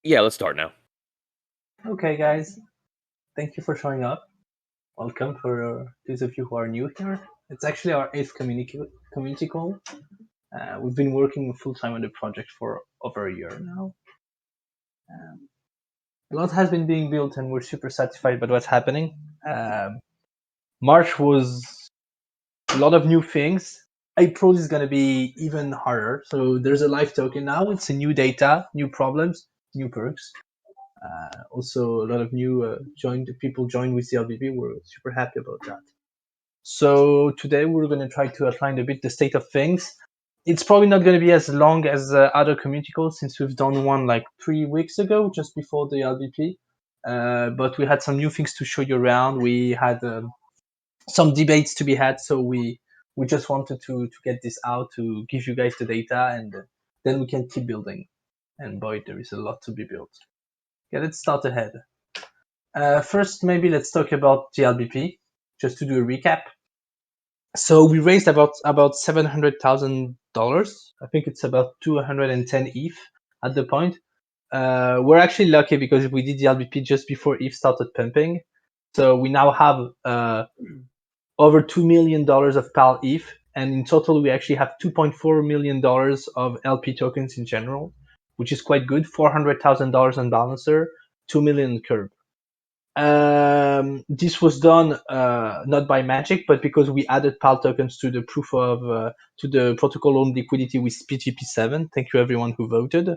Yeah, let's start now. Okay, guys, thank you for showing up. Welcome for those of you who are new here. It's actually our 8th community call. We've been working full time on the project for over a year now. A lot has been being built, and we're super satisfied by what's happening. March was a lot of new things. April is going to be even harder. So there's a live token now. It's a new data, new problems, new perks. Also, a lot of new people joined with the LBP. We're super happy about that. So today we're going to try to outline a bit the state of things. It's probably not going to be as long as other community calls since we've done one like 3 weeks ago, just before the LBP. But we had some new things to show you around. We had some debates to be had, so we just wanted to get this out to give you guys the data, and then we can keep building. And boy, there is a lot to be built. Okay, let's start ahead. First, maybe let's talk about the LBP, just to do a recap. So we raised about $700,000. I think it's about 210 ETH at the point. We're actually lucky because we did the LBP just before ETH started pumping. So we now have over $2 million of PAL ETH, and in total we actually have $2.4 million of LP tokens in general, which is quite good. $400,000 on Balancer, 2 million on Curve. This was done not by magic, but because we added PAL tokens to the to the protocol owned liquidity with PGP7. Thank you everyone who voted.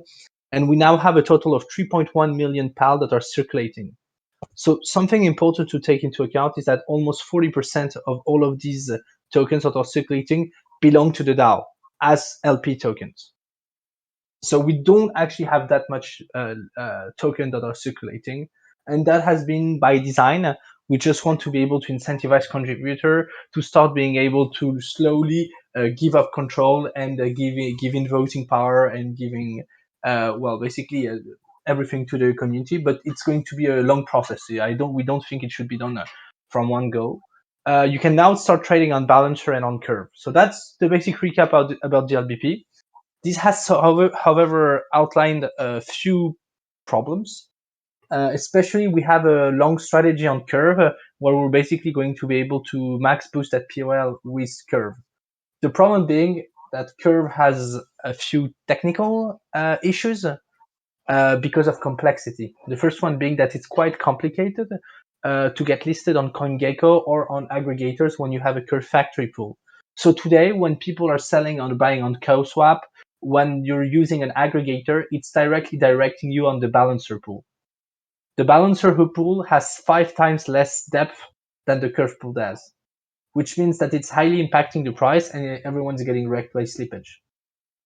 And we now have a total of 3.1 million PAL that are circulating. So something important to take into account is that almost 40% of all of these tokens that are circulating belong to the DAO as LP tokens. So we don't actually have that much token that are circulating. And that has been by design. We just want to be able to incentivize contributor to start being able to slowly give up control and giving voting power and giving, basically everything to the community. But it's going to be a long process. We don't think it should be done from one go. You can now start trading on Balancer and on Curve. So that's the basic recap about the LBP. This has, however, outlined a few problems. Especially, we have a long strategy on Curve where we're basically going to be able to max boost at POL with Curve. The problem being that Curve has a few technical issues because of complexity. The first one being that it's quite complicated to get listed on CoinGecko or on aggregators when you have a Curve factory pool. So today, when people are selling or buying on CoSwap, when you're using an aggregator, it's directly directing you on the Balancer pool. The Balancer pool has 5 times less depth than the Curve pool does, which means that it's highly impacting the price and everyone's getting wrecked by slippage.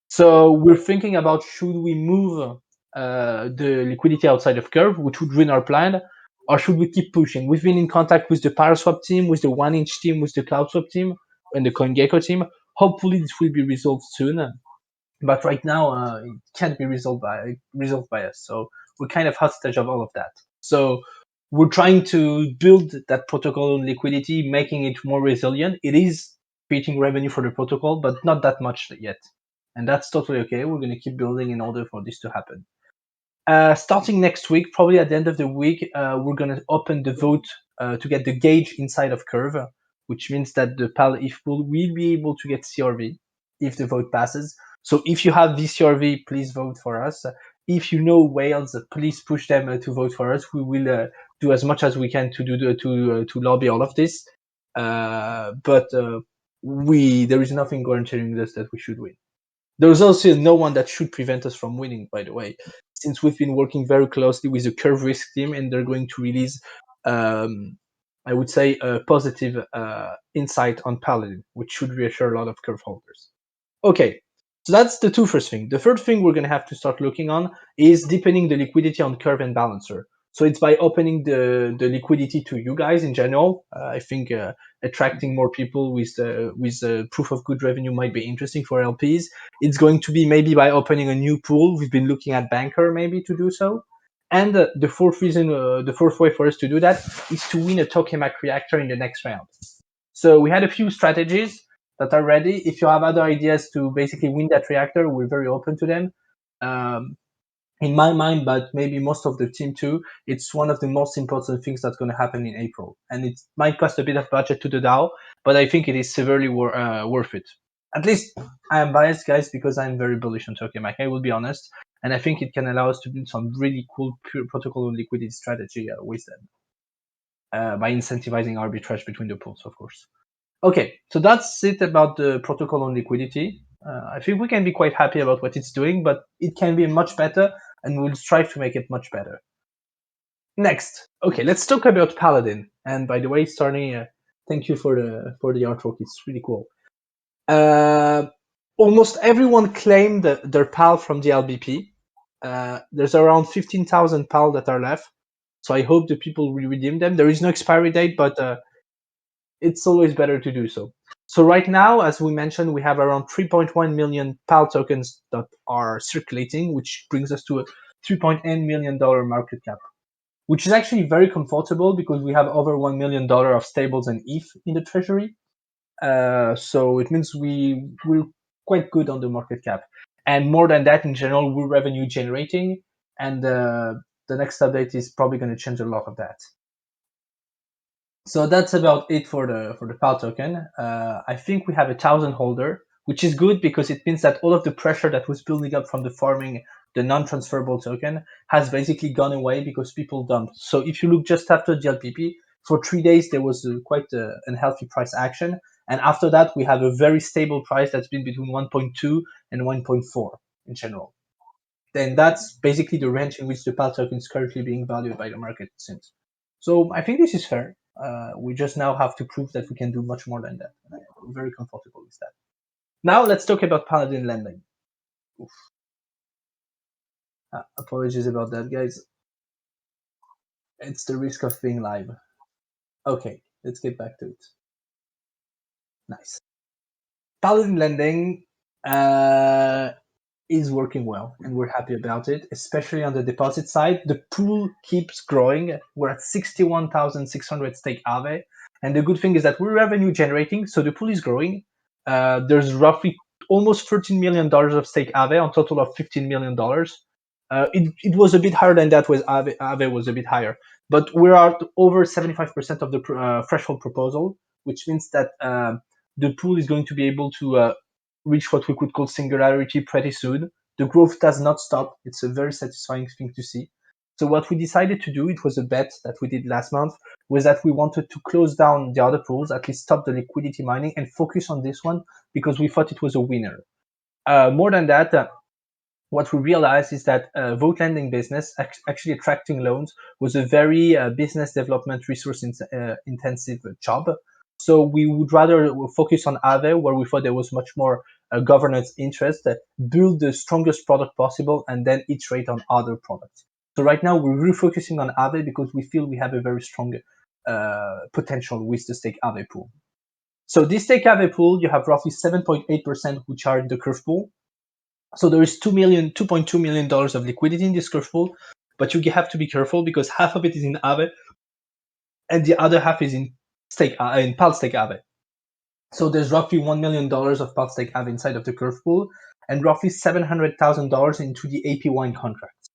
So we're thinking about, should we move the liquidity outside of Curve, which would ruin our plan, or should we keep pushing? We've been in contact with the Paraswap team, with the 1inch team, with the CloudSwap team, and the CoinGecko team. Hopefully this will be resolved soon. But right now, it can't be resolved by us. So we're kind of hostage of all of that. So we're trying to build that protocol liquidity, making it more resilient. It is creating revenue for the protocol, but not that much yet. And that's totally okay. We're going to keep building in order for this to happen. Starting next week, probably at the end of the week, we're going to open the vote to get the gauge inside of Curve, which means that the PAL ETH pool will be able to get CRV if the vote passes. So if you have veCRV, please vote for us. If you know whales, please push them to vote for us. We will do as much as we can to lobby all of this. But there is nothing guaranteeing us that we should win. There's also no one that should prevent us from winning, by the way, since we've been working very closely with the Curve Risk team, and they're going to release, I would say, a positive insight on Paladin, which should reassure a lot of Curve holders. Okay, so that's the first thing. The third thing we're going to have to start looking on is deepening the liquidity on Curve and Balancer. So it's by opening the liquidity to you guys in general. I think attracting more people with proof of good revenue might be interesting for LPs. It's going to be maybe by opening a new pool. We've been looking at Banker maybe to do so. And the fourth way for us to do that is to win a Tokenomics reactor in the next round. So we had a few strategies that are ready. If you have other ideas to basically win that reactor, we're very open to them. in my mind, but maybe most of the team too, it's one of the most important things that's going to happen in April. And it might cost a bit of budget to the DAO, but I think it is severely worth it. At least I am biased, guys, because I'm very bullish on Tokenomics. I will be honest. And I think it can allow us to build some really cool pure protocol and liquidity strategy with them by incentivizing arbitrage between the pools, of course. Okay, so that's it about the protocol on liquidity. I think we can be quite happy about what it's doing, but it can be much better, and we'll strive to make it much better. Next, okay, let's talk about Paladin. And by the way, Starny, thank you for the artwork. It's really cool. Almost everyone claimed their PAL from the LBP. There's around 15,000 PAL that are left, so I hope the people will redeem them. There is no expiry date, but it's always better to do so. So right now, as we mentioned, we have around 3.1 million PAL tokens that are circulating, which brings us to a $3.8 million market cap, which is actually very comfortable because we have over $1 million of stables and ETH in the treasury. So it means we're quite good on the market cap. And more than that, in general, we're revenue generating. And the next update is probably going to change a lot of that. So that's about it for the PAL token. I think we have 1,000 holder, which is good because it means that all of the pressure that was building up from the farming the non-transferable token has basically gone away because people dumped. So if you look just after the LPP, for 3 days there was quite an unhealthy price action, and after that we have a very stable price that's been between 1.2 and 1.4 in general. Then that's basically the range in which the PAL token is currently being valued by the market since. So I think this is fair. We just now have to prove that we can do much more than that. I'm very comfortable with that. Now let's talk about Paladin lending. Apologies about that, guys. It's the risk of being live. Okay, let's get back to it. Nice. Paladin lending is working well, and we're happy about it, especially on the deposit side. The pool keeps growing. We're at 61,600 stkAave, and the good thing is that we're revenue generating, so the pool is growing. There's roughly almost $13 million of stkAave on total of $15 million. It was a bit higher than that. With Aave was a bit higher, but we're at over 75% of the threshold proposal, which means that the pool is going to be able to reach what we could call singularity pretty soon. The growth does not stop. It's a very satisfying thing to see. So what we decided to do, it was a bet that we did last month, was that we wanted to close down the other pools, at least stop the liquidity mining and focus on this one because we thought it was a winner. More than that, what we realized is that vote lending business, actually attracting loans, was a very business development resource intensive job. So we would rather focus on Aave, where we thought there was much more governance interest, build the strongest product possible, and then iterate on other products. So right now we're refocusing on Aave because we feel we have a very strong potential with the stkAave pool. So this stkAave pool, you have roughly 7.8% which are in the curve pool. So there is $2.2 million of liquidity in this curve pool, but you have to be careful because half of it is in Aave and the other half is in PAL stkAave. So there's roughly $1 million of PAL stkAave inside of the curve pool and roughly $700,000 into the AP1 contracts.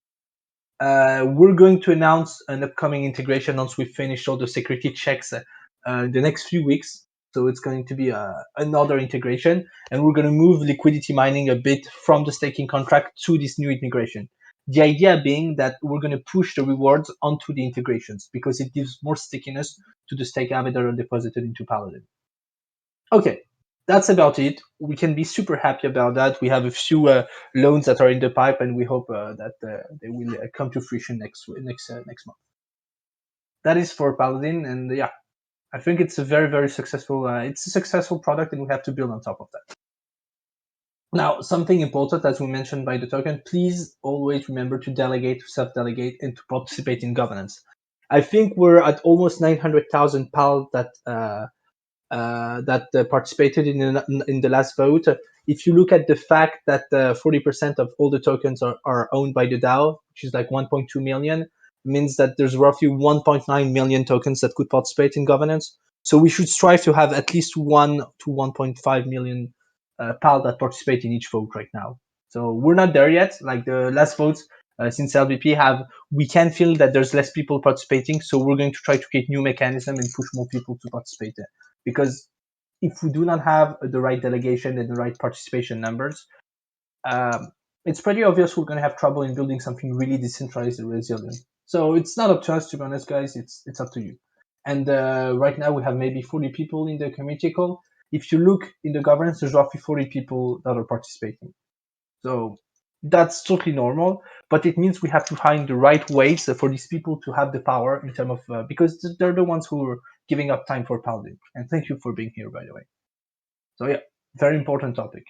We're going to announce an upcoming integration once we finish all the security checks the next few weeks. So it's going to be another integration, and we're going to move liquidity mining a bit from the staking contract to this new integration. The idea being that we're going to push the rewards onto the integrations because it gives more stickiness to the stkAave that are deposited into Paladin. Okay, that's about it. We can be super happy about that. We have a few loans that are in the pipe, and we hope that they will come to fruition next month. That is for Paladin, and yeah, I think it's a very successful. It's a successful product, and we have to build on top of that. Now, something important, as we mentioned by the token, please always remember to delegate, to self-delegate, and to participate in governance. I think we're at almost 900,000 PAL that participated in the last vote. If you look at the fact that 40% of all the tokens are owned by the DAO, which is like 1.2 million, means that there's roughly 1.9 million tokens that could participate in governance. So we should strive to have at least 1 to 1.5 million PAL that participate in each vote right now. So we're not there yet. Like the last votes, since LVP we can feel that there's less people participating, so we're going to try to create new mechanism and push more people to participate. Because if we do not have the right delegation and the right participation numbers, it's pretty obvious we're going to have trouble in building something really decentralized and resilient. So it's not up to us, to be honest, guys. It's up to you. And right now we have maybe 40 people in the community call. If you look in the governance, there's roughly 40 people that are participating. So that's totally normal, but it means we have to find the right ways for these people to have the power in terms of, because they're the ones who are giving up time for Paladin. And thank you for being here, by the way. So yeah, very important topic.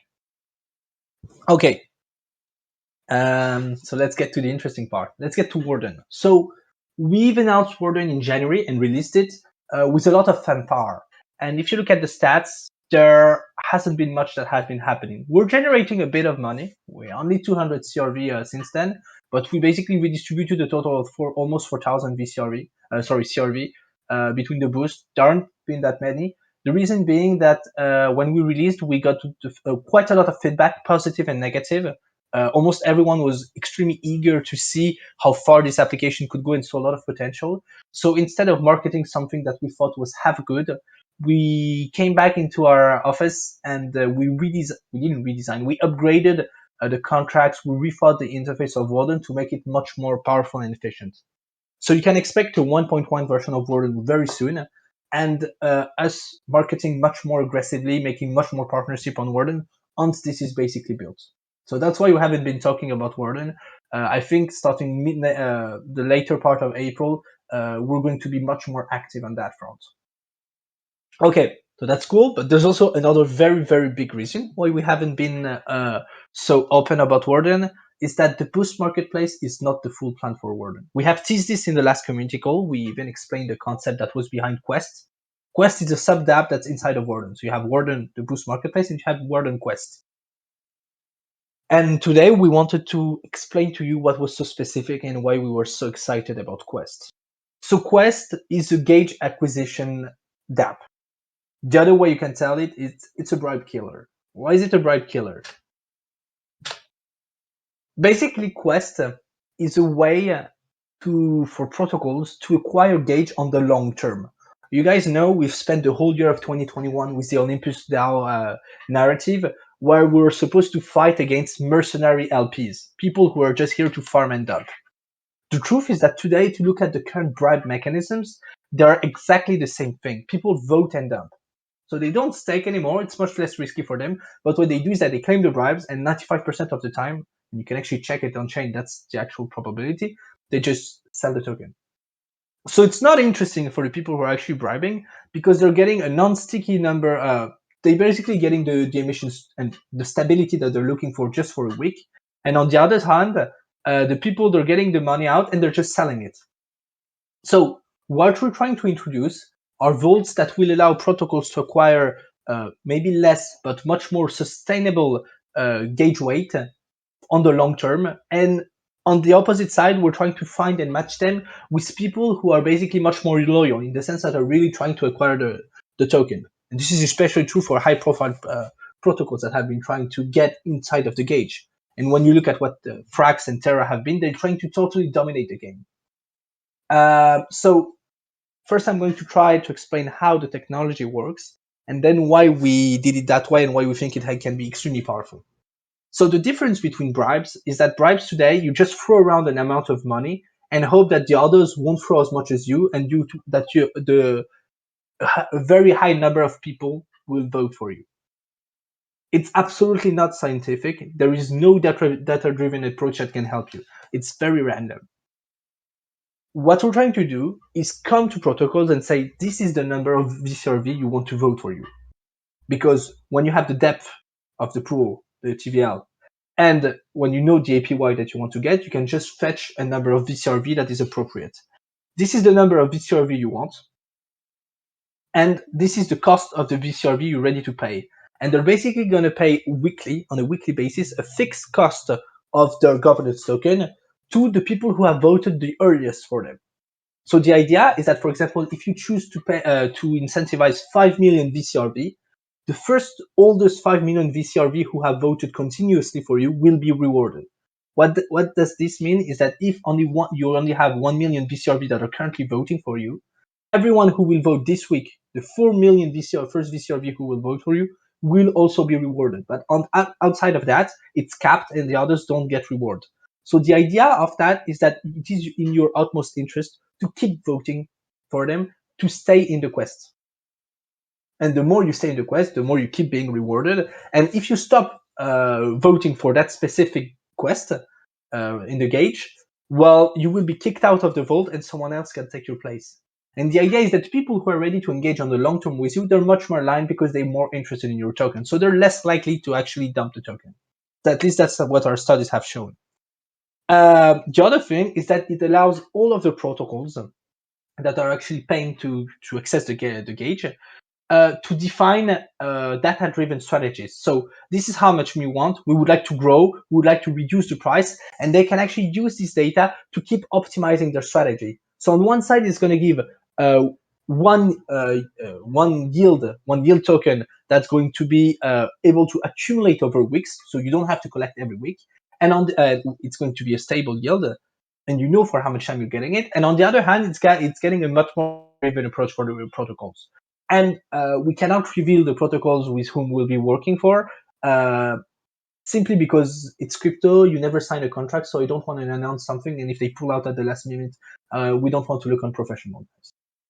Okay. So let's get to the interesting part. Let's get to Warden. So we've announced Warden in January and released it with a lot of fanfare. And if you look at the stats, there hasn't been much that has been happening. We're generating a bit of money. We're only 200 CRV since then, but we basically redistributed a total of almost 4,000 CRV between the boosts. There aren't been that many. The reason being that when we released, we got quite a lot of feedback, positive and negative. Almost everyone was extremely eager to see how far this application could go and saw a lot of potential. So instead of marketing something that we thought was half good, we came back into our office and we upgraded the contracts, we rethought the interface of Warden to make it much more powerful and efficient. So you can expect a 1.1 version of Warden very soon, and us marketing much more aggressively, making much more partnership on Warden once this is basically built. So that's why we haven't been talking about Warden. I think starting the later part of April, we're going to be much more active on that front. Okay, so that's cool, but there's also another very, very big reason why we haven't been so open about Warden, is that the Boost Marketplace is not the full plan for Warden. We have teased this in the last community call. We even explained the concept that was behind Quest. Quest is a sub-dApp that's inside of Warden. So you have Warden, the Boost Marketplace, and you have Warden Quest. And today we wanted to explain to you what was so specific and why we were so excited about Quest. So Quest is a gauge acquisition dApp. The other way you can tell it is it's a bribe killer. Why is it a bribe killer? Basically, Quest is a way for protocols to acquire gauge on the long term. You guys know we've spent the whole year of 2021 with the Olympus DAO narrative, where we were supposed to fight against mercenary LPs, people who are just here to farm and dump. The truth is that today, if you look at the current bribe mechanisms, they are exactly the same thing. People vote and dump. So they don't stake anymore. It's much less risky for them. But what they do is that they claim the bribes, and 95% of the time, and you can actually check it on chain, that's the actual probability, they just sell the token. So it's not interesting for the people who are actually bribing, because they're getting a non-sticky number. They're basically getting the emissions and the stability that they're looking for just for a week. And on the other hand, the people, they're getting the money out and they're just selling it. So what we're trying to introduce are vaults that will allow protocols to acquire maybe less, but much more sustainable gauge weight on the long term. And on the opposite side, we're trying to find and match them with people who are basically much more loyal, in the sense that are really trying to acquire the token. And this is especially true for high profile protocols that have been trying to get inside of the gauge. And when you look at what Frax and Terra have been, they're trying to totally dominate the game. So first, I'm going to try to explain how the technology works, and then why we did it that way and why we think it can be extremely powerful. So the difference between bribes is that bribes today, you just throw around an amount of money and hope that the others won't throw as much as you, and the very high number of people will vote for you. It's absolutely not scientific. There is no data-driven approach that can help you. It's very random. What we're trying to do is come to protocols and say, this is the number of veCRV you want to vote for you. Because when you have the depth of the pool, the TVL, and when you know the APY that you want to get, you can just fetch a number of veCRV that is appropriate. This is the number of veCRV you want. And this is the cost of the veCRV you're ready to pay. And they're basically going to pay weekly, on a weekly basis, a fixed cost of their governance token to the people who have voted the earliest for them. So the idea is that, for example, if you choose to pay to incentivize 5 million veCRV, the first oldest 5 million veCRV who have voted continuously for you will be rewarded. What does this mean is that if you only have 1 million veCRV that are currently voting for you, everyone who will vote this week, the 4 million first veCRV who will vote for you, will also be rewarded. But outside of that, it's capped and the others don't get reward. So the idea of that is that it is in your utmost interest to keep voting for them to stay in the quest. And the more you stay in the quest, the more you keep being rewarded. And if you stop voting for that specific quest in the gauge, well, you will be kicked out of the vault and someone else can take your place. And the idea is that people who are ready to engage on the long term with you, they're much more aligned because they're more interested in your token. So they're less likely to actually dump the token. At least that's what our studies have shown. The other thing is that it allows all of the protocols that are actually paying to access the gauge to define data-driven strategies. So this is how much we want. We would like to grow. We would like to reduce the price, and they can actually use this data to keep optimizing their strategy. So on one side, it's going to give one yield token that's going to be able to accumulate over weeks, so you don't have to collect every week, and it's going to be a stable yield, and you know for how much time you're getting it. And on the other hand, it's getting a much more driven approach for the protocols. And we cannot reveal the protocols with whom we'll be working for, simply because it's crypto. You never sign a contract, so I don't want to announce something. And if they pull out at the last minute, we don't want to look unprofessional.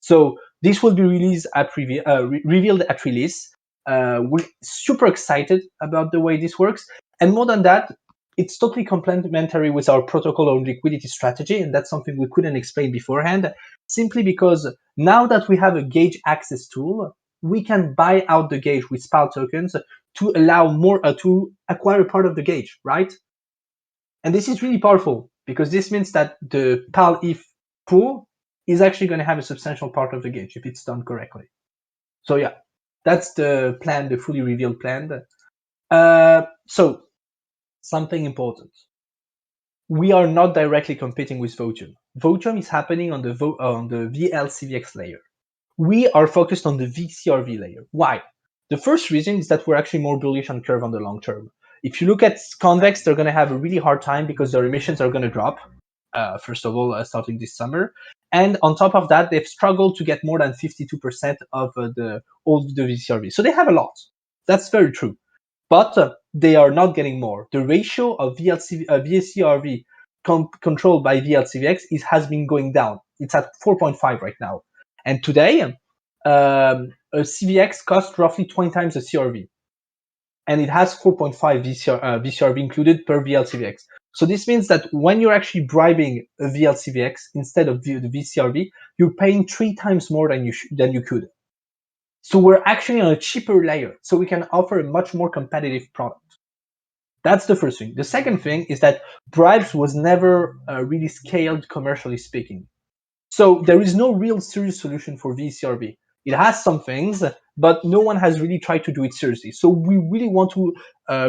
So this will be released at revealed at release. We're super excited about the way this works. And more than that, it's totally complementary with our protocol on liquidity strategy. And that's something we couldn't explain beforehand, simply because now that we have a gauge access tool, we can buy out the gauge with PAL tokens to allow more to acquire part of the gauge, right? And this is really powerful because this means that the PAL ETH pool is actually going to have a substantial part of the gauge if it's done correctly. So yeah, that's the plan, the fully revealed plan. So something important. We are not directly competing with Votium. Votium is happening on the VLCVX layer. We are focused on the veCRV layer. Why? The first reason is that we're actually more bullish on Curve on the long term. If you look at Convex, they're going to have a really hard time because their emissions are going to drop, first of all, starting this summer. And on top of that, they've struggled to get more than 52% of the veCRV. So they have a lot. That's very true. But they are not getting more. The ratio of veCRV controlled by VLCVX has been going down. It's at 4.5 right now. And today, a CVX costs roughly 20 times the CRV. And it has 4.5 VCRV included per VLCVX. So this means that when you're actually bribing a VLCVX instead of the VCRV, you're paying 3 times more than you could. So we're actually on a cheaper layer, so we can offer a much more competitive product. That's the first thing. The second thing is that bribes was never really scaled commercially speaking. So there is no real serious solution for veCRV. It has some things, but no one has really tried to do it seriously. So we really want to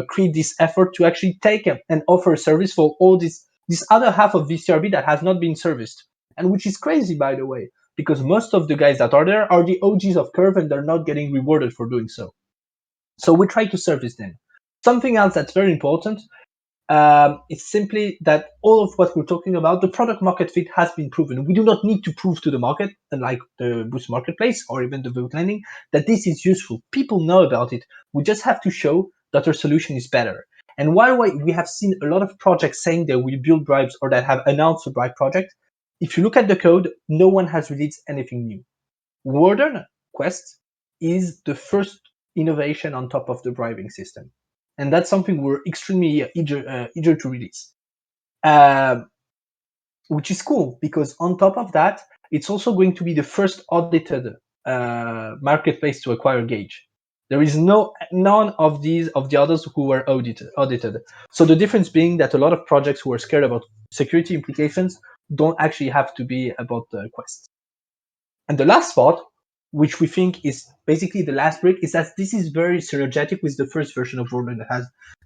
create this effort to actually take and offer a service for all this other half of veCRV that has not been serviced, and which is crazy, by the way, because most of the guys that are there are the OGs of Curve and they're not getting rewarded for doing so. So we try to service them. Something else that's very important it's simply that all of what we're talking about, the product market fit has been proven. We do not need to prove to the market, unlike the Boost Marketplace or even the vote lending, that this is useful. People know about it. We just have to show that our solution is better. And while we have seen a lot of projects saying they will build bribes or that have announced a bribe project, if you look at the code, no one has released anything new. Warden Quest is the first innovation on top of the bribing system. And that's something we're extremely eager to release, which is cool because on top of that, it's also going to be the first audited marketplace to acquire Gauge. There is none of the others who were audited. So the difference being that a lot of projects who are scared about security implications don't actually have to be about the Quest. And the last part, which we think is basically the last brick, is that this is very synergetic with the first version of Warden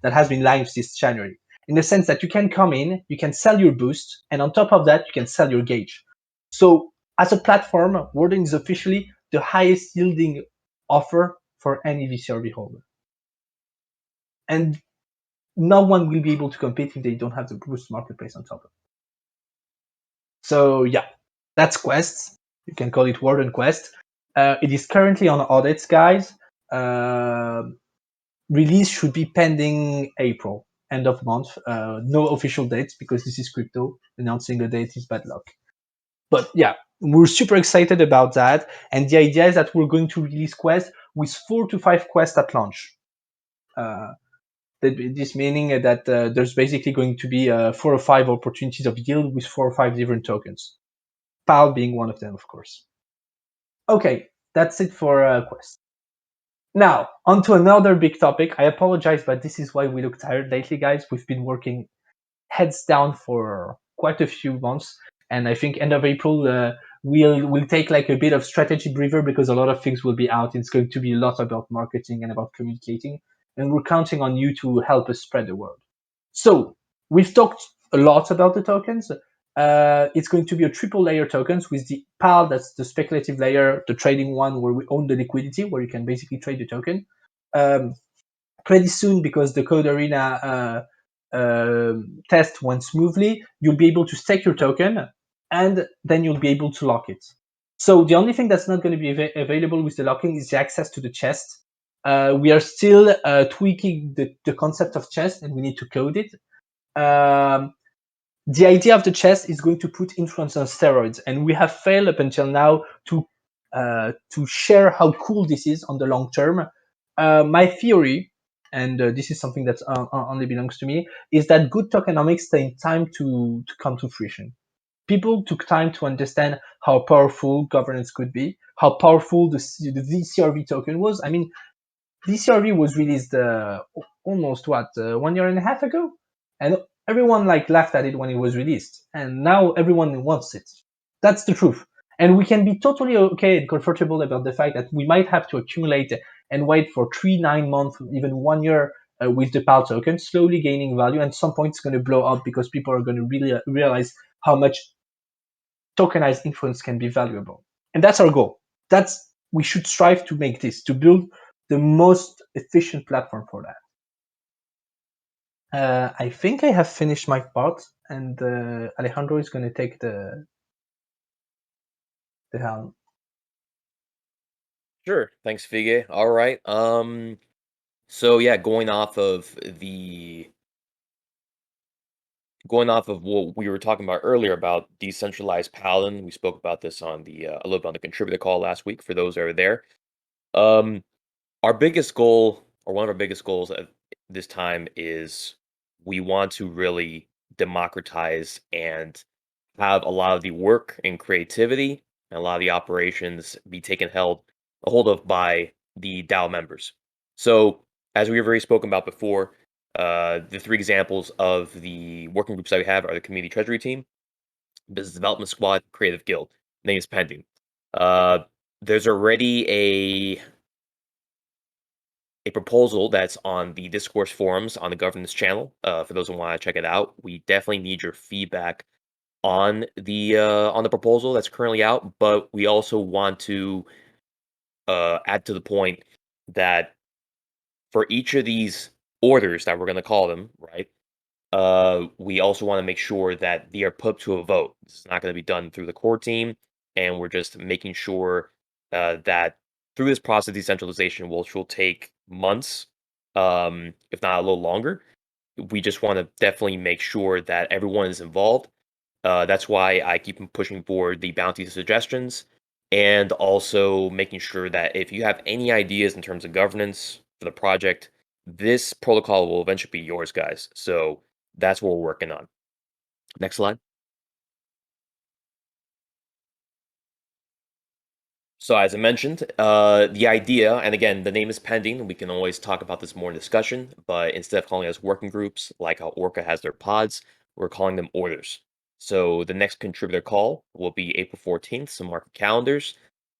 that has been live this January. In the sense that you can come in, you can sell your boost, and on top of that, you can sell your gauge. So as a platform, Warden is officially the highest yielding offer for any veCRV holder. And no one will be able to compete if they don't have the Boost marketplace on top of it. So yeah, that's Quest. You can call it Warden Quest. It is currently on audits, guys. Release should be pending April, end of month. No official dates because this is crypto. Announcing a date is bad luck. But yeah, we're super excited about that. And the idea is that we're going to release Quest with 4 to 5 quests at launch. This meaning that there's basically going to be 4 or 5 opportunities of yield with 4 or 5 different tokens. PAL being one of them, of course. Okay, that's it for Quest. Now, on to another big topic. I apologize, but this is why we look tired lately, guys. We've been working heads down for quite a few months, and I think end of April we'll take like a bit of strategy breather because a lot of things will be out. It's going to be a lot about marketing and about communicating, and we're counting on you to help us spread the word. So we've talked a lot about the tokens. It's going to be a triple layer tokens with the PAL, that's the speculative layer, the trading one where we own the liquidity, where you can basically trade the token. Pretty soon, because the Code Arena test went smoothly, you'll be able to stake your token and then you'll be able to lock it. So the only thing that's not going to be available with the locking is the access to the chest. We are still tweaking the concept of chest and we need to code it. The idea of the chest is going to put influence on steroids, and we have failed up until now to share how cool this is on the long term. My theory, and this is something that only belongs to me, is that good tokenomics take time to come to fruition. People took time to understand how powerful governance could be, how powerful the veCRV token was. I mean, veCRV was released almost 1 year and a half ago, and everyone like laughed at it when it was released, and now everyone wants it. That's the truth, and we can be totally okay and comfortable about the fact that we might have to accumulate and wait for 3, 9 months, even 1 year with the PAL token, slowly gaining value, and at some point it's going to blow up because people are going to really realize how much tokenized influence can be valuable, and that's our goal. We should strive to make this, to build the most efficient platform for that. I think I have finished my part, and Alejandro is going to take the helm. Sure. Thanks, Fige. All right. So yeah, going off of what we were talking about earlier about decentralized Paladin, we spoke about this on the a little bit on the contributor call last week for those that are there. Um, our biggest goal, or one of our biggest goals at this time, is we want to really democratize and have a lot of the work and creativity and a lot of the operations be taken a hold of by the DAO members. So, as we've already spoken about before, the 3 examples of the working groups that we have are the Community Treasury Team, Business Development Squad, Creative Guild. Name is pending. Uh, there's already a proposal that's on the discourse forums on the governance channel. For those who want to check it out, we definitely need your feedback on the proposal that's currently out, but we also want to add to the point that for each of these orders that we're going to call them, right? We also want to make sure that they are put to a vote. This is not going to be done through the core team, and we're just making sure that through this process of decentralization, which will take months, if not a little longer, we just want to definitely make sure that everyone is involved. That's why I keep pushing for the bounty suggestions and also making sure that if you have any ideas in terms of governance for the project, this protocol will eventually be yours, guys. So that's what we're working on. Next slide. So as I mentioned, the idea, and again, the name is pending. We can always talk about this more in discussion, but instead of calling us working groups, like how Orca has their pods, we're calling them orders. So the next contributor call will be April 14th, so mark your calendars.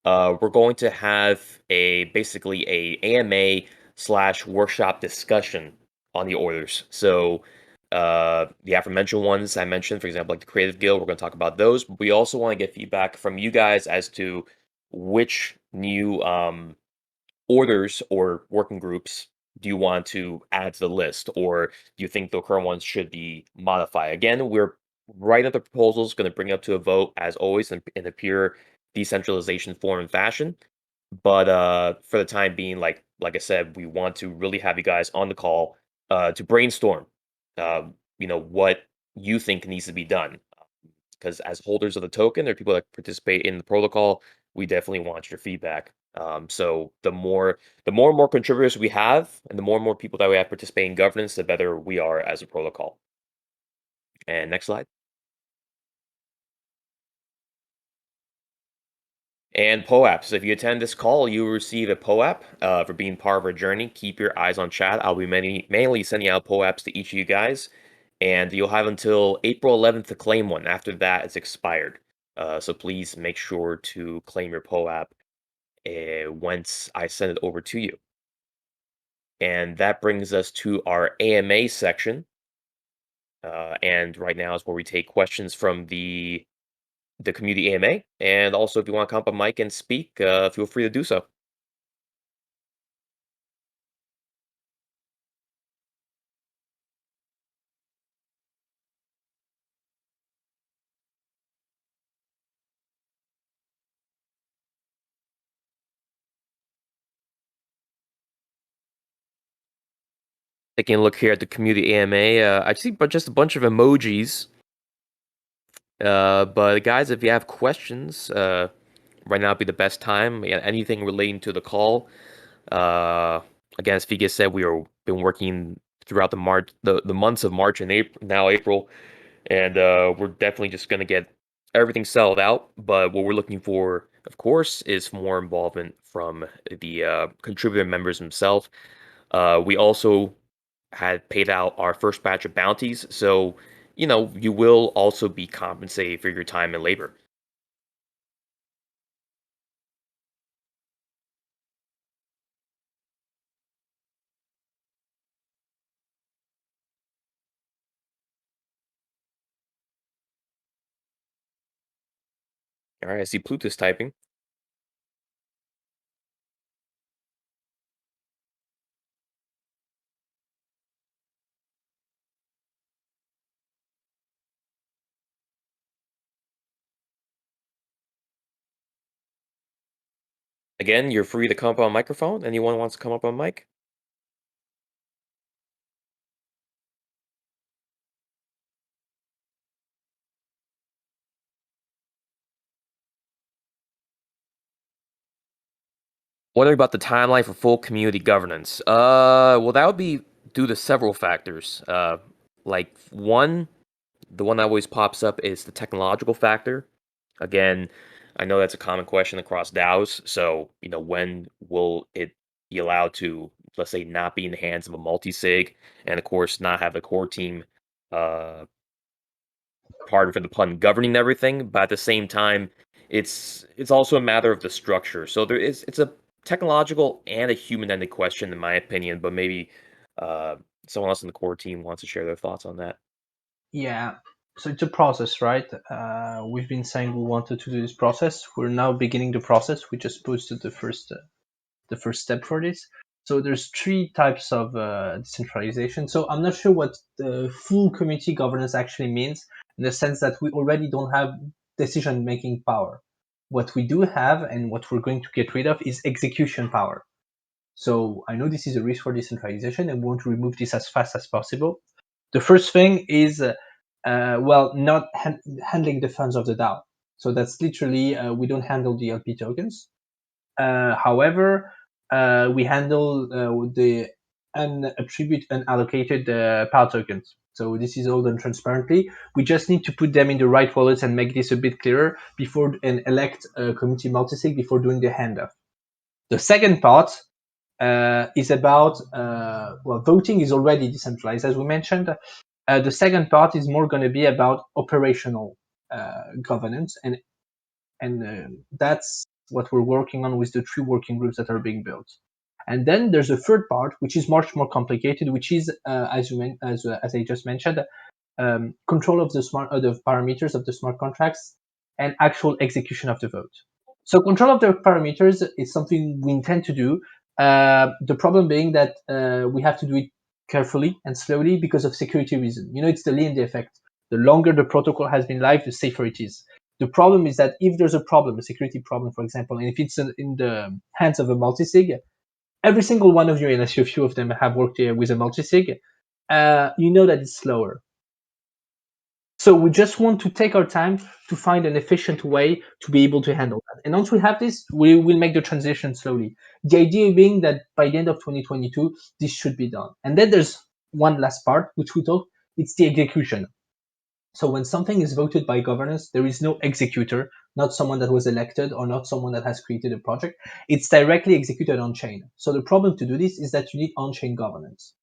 We're going to have basically a AMA / workshop discussion on the orders. So the aforementioned ones I mentioned, for example, like the Creative Guild, we're going to talk about those. But we also want to get feedback from you guys as to which new orders or working groups do you want to add to the list, or do you think the current ones should be modified? Again, we're right at the proposals, going to bring it up to a vote as always in a pure decentralization form and fashion. But for the time being, like I said, we want to really have you guys on the call to brainstorm, what you think needs to be done. Because as holders of the token, there are people that participate in the protocol. We definitely want your feedback. So the more and more contributors we have, and the more and more people that we have participating in governance, the better we are as a protocol. And next slide. And POAPs. If you attend this call, you will receive a POAP for being part of our journey. Keep your eyes on chat. I'll be mainly sending out POAPs to each of you guys, and you'll have until April 11th to claim one. After that, it's expired. So please make sure to claim your POAP once I send it over to you. And that brings us to our AMA section. And right now is where we take questions from the community AMA. And also, if you want to come up on mic and speak, feel free to do so. Taking a look here at the community AMA, I see just a bunch of emojis. But guys, if you have questions, right now would be the best time. Yeah, anything relating to the call. Uh, Again, as Figa said, we are been working throughout the months of March and April, and we're definitely just gonna get everything settled out. But what we're looking for, of course, is more involvement from the contributor members themselves. We also had paid out our first batch of bounties, so you will also be compensated for your time and labor. All right, I see Plutus typing. Again, you're free to come up on microphone. Anyone wants to come up on mic? What about the timeline for full community governance? Well, that would be due to several factors. Like the one that always pops up is the technological factor. Again, I know that's a common question across DAOs. So, when will it be allowed to, let's say, not be in the hands of a multi-sig, and of course, not have the core team, uh, pardon for the pun, governing everything. But at the same time, it's also a matter of the structure. So it's a technological and a human-ended question, in my opinion. But maybe uh, someone else in the core team wants to share their thoughts on that. Yeah. So it's a process, right? We've been saying we wanted to do this process. We're now beginning the process. We just posted the first step for this. So there's three types of decentralization. So I'm not sure what the full community governance actually means, in the sense that we already don't have decision-making power. What we do have, and what we're going to get rid of, is execution power. So I know this is a risk for decentralization, and we want to remove this as fast as possible. The first thing is, not handling the funds of the DAO. So that's literally, we don't handle the LP tokens. However, we handle the unallocated PAL tokens. So this is all done transparently. We just need to put them in the right wallets and make this a bit clearer before, and elect a community multisig before doing the handoff. The second part is about, voting is already decentralized, as we mentioned. The second part is more going to be about operational governance, and that's what we're working on with the three working groups that are being built. And then there's a third part, which is much more complicated, which is, as I just mentioned, control of the parameters of the smart contracts and actual execution of the vote. So control of the parameters is something we intend to do, The problem being that we have to do it carefully and slowly because of security reasons. It's the Lindy effect. The longer the protocol has been live, the safer it is. The problem is that if there's a problem, a security problem, for example, and if it's in the hands of a multisig, every single one of you, unless a few of them have worked with a multisig, you know that it's slower. So we just want to take our time to find an efficient way to be able to handle that. And once we have this, we will make the transition slowly. The idea being that by the end of 2022, this should be done. And then there's one last part, which we talk, it's the execution. So when something is voted by governance, there is no executor, not someone that was elected or not someone that has created a project. It's directly executed on chain. So the problem to do this is that you need on-chain governance.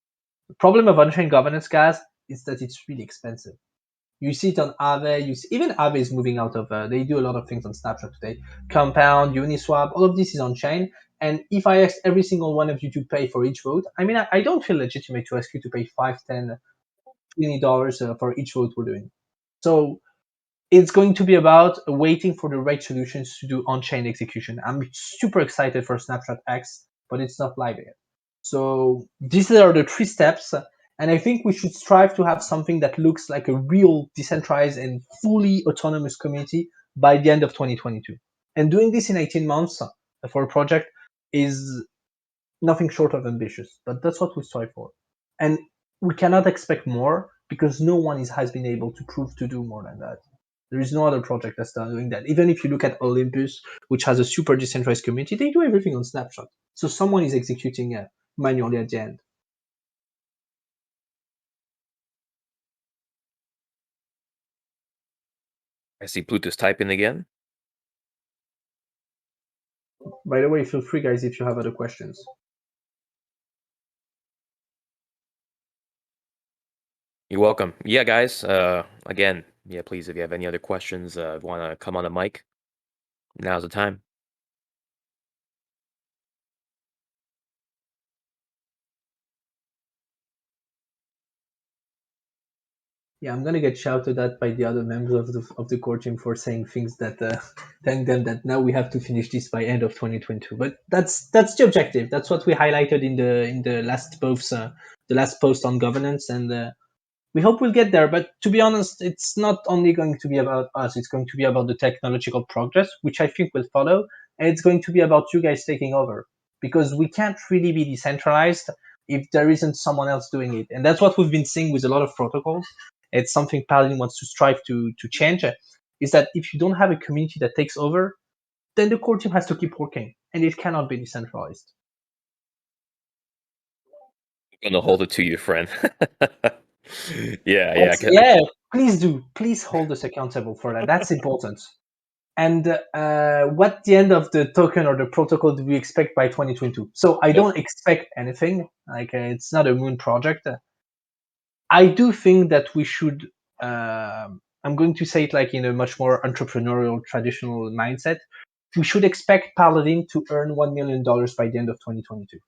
The problem of on-chain governance, guys, is that it's really expensive. You see it on Aave. Even Aave is moving out of. They do a lot of things on Snapchat today. Compound, Uniswap, all of this is on chain. And if I ask every single one of you to pay for each vote, I mean, I don't feel legitimate to ask you to pay $5, $10, $20 for each vote we're doing. So it's going to be about waiting for the right solutions to do on-chain execution. I'm super excited for Snapchat X, but it's not live yet. So these are the 3 steps. And I think we should strive to have something that looks like a real decentralized and fully autonomous community by the end of 2022. And doing this in 18 months for a project is nothing short of ambitious, but that's what we strive for. And we cannot expect more because no one has been able to prove to do more than that. There is no other project that's done doing that. Even if you look at Olympus, which has a super decentralized community, they do everything on Snapshot. So someone is executing manually at the end. I see Plutus typing again. By the way, feel free, guys, if you have other questions. You're welcome. Yeah, guys. Again, yeah, please, if you have any other questions, want to come on the mic, now's the time. Yeah, I'm gonna get shouted at by the other members of the core team for saying things that telling them that now we have to finish this by end of 2022. But that's the objective. That's what we highlighted in the last post on governance, and we hope we'll get there. But to be honest, it's not only going to be about us. It's going to be about the technological progress, which I think will follow, and it's going to be about you guys taking over because we can't really be decentralized if there isn't someone else doing it. And that's what we've been seeing with a lot of protocols. It's something Paladin wants to strive to change. Is that if you don't have a community that takes over, then the core team has to keep working, and it cannot be decentralized. I'm gonna hold it to you, friend. Yeah. Yeah, please do. Please hold us accountable for that. That's important. And what the end of the token or the protocol do we expect by 2022? So I don't expect anything. Like it's not a moon project. I do think that we should. I'm going to say it like in a much more entrepreneurial, traditional mindset. We should expect Paladin to earn $1 million by the end of 2022.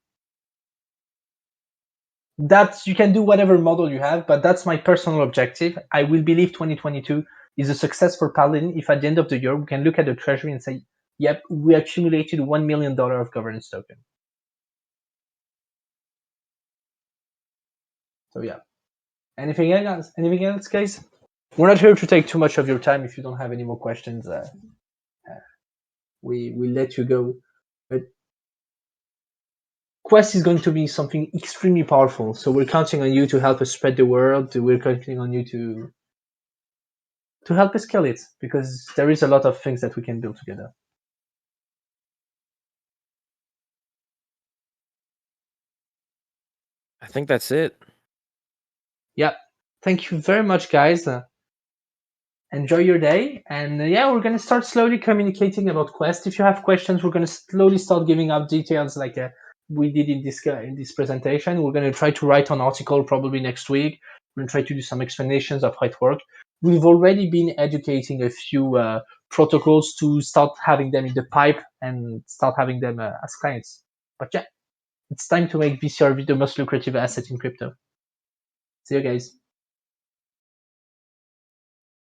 That's you can do whatever model you have, but that's my personal objective. I will believe 2022 is a success for Paladin if at the end of the year we can look at the treasury and say, yep, we accumulated $1 million of governance token. So yeah. Anything else? Anything else, guys? We're not here to take too much of your time. If you don't have any more questions, we let you go. But Quest is going to be something extremely powerful. So we're counting on you to help us spread the word. We're counting on you to help us scale it because there is a lot of things that we can build together. I think that's it. Yeah. Thank you very much, guys. Enjoy your day. And yeah, we're going to start slowly communicating about Quest. If you have questions, we're going to slowly start giving out details like we did in this presentation. We're going to try to write an article probably next week. We're going to try to do some explanations of how it works. We've already been educating a few protocols to start having them in the pipe and start having them as clients. But yeah, it's time to make veCRV the most lucrative asset in crypto. See you guys.